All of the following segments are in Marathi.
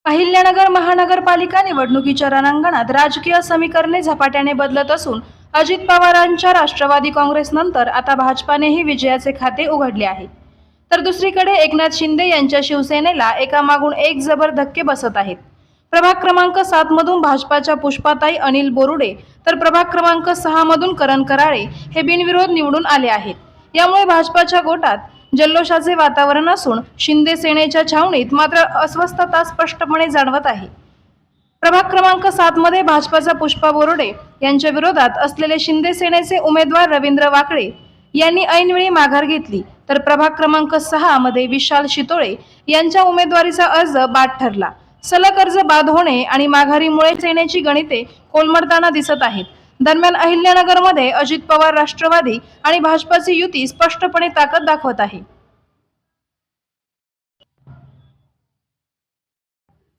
अहिल्यानगर महानगरपालिका निवडणुकीच्या रणांगणात राजकीय समीकरणे झपाट्याने बदलत असून अजित पवारांच्या राष्ट्रवादी काँग्रेसनंतर आता भाजपानेही विजयाचे खाते उघडले आहे। तर दुसरीकडे एकनाथ शिंदे यांच्या शिवसेनेला एकामागून एक जबर धक्के बसत आहेत। प्रभाग क्रमांक 7 मधून भाजपाच्या पुष्पाताई अनिल बोरुडे तर प्रभाग क्रमांक 6 मधून करण कराळे हे बिनविरोध निवडून आले आहेत। यामुळे भाजपाच्या गोटात जल्लोषाचे वातावरण असून शिंदे सेनेच्या छावणीत मात्र अस्वस्थता स्पष्टपणे जाणवत आहे। प्रभाग क्रमांक 7 मध्ये भाजपाचा पुष्पा बोरुडे यांच्या विरोधात असलेले शिंदे सेनेचे उमेदवार रवींद्र वाकळे यांनी ऐनवेळी माघार घेतली, तर प्रभाग क्रमांक 6 मध्ये विशाल शितोळे यांच्या उमेदवारीचा अर्ज बाद ठरला। सलग अर्ज बाद होणे आणि माघारीमुळे सेनेची गणिते कोलमडताना दिसत आहेत। दरम्यान अहिल्यानगरमध्ये अजित पवार राष्ट्रवादी आणि भाजपाची युती स्पष्टपणे ताकद दाखवत आहे।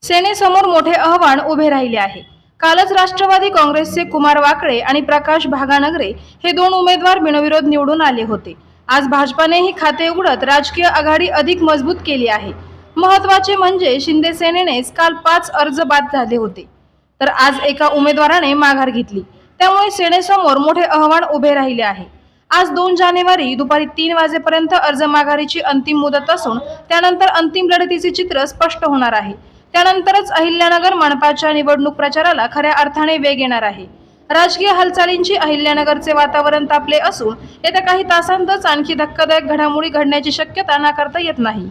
सेनेसमोर मोठे आव्हान उभे राहिले आहे। कालच राष्ट्रवादी काँग्रेसचे कुमार वाकळे आणि प्रकाश भागानगरे हे दोन उमेदवार बिनविरोध निवडून आले होते। आज भाजपानेही खाते उघडत राजकीय आघाडी अधिक मजबूत केली आहे। महत्त्वाचे म्हणजे शिंदे सेनेनेच काल 5 अर्ज बाद झाले होते, तर आज एका उमेदवाराने माघार घेतली। त्यामुळे सेनेसमोर मोठे आव्हान उभे राहिले आहे। आज 2 जानेवारी दुपारी 3 वाजेपर्यंत अर्ज माघारीची अंतिम मुदत असून त्यानंतर अंतिम लढतीचे चित्र स्पष्ट होणार आहे। त्यानंतरच अहिल्यानगर मनपाच्या निवडणूक प्रचाराला खऱ्या अर्थाने वेग येणार आहे। राजकीय हालचालींची अहिल्यानगरचे वातावरण तापले असून येत्या काही तासांतच आणखी धक्कादायक घडामोडी घडण्याची शक्यता नाकारता येत नाही।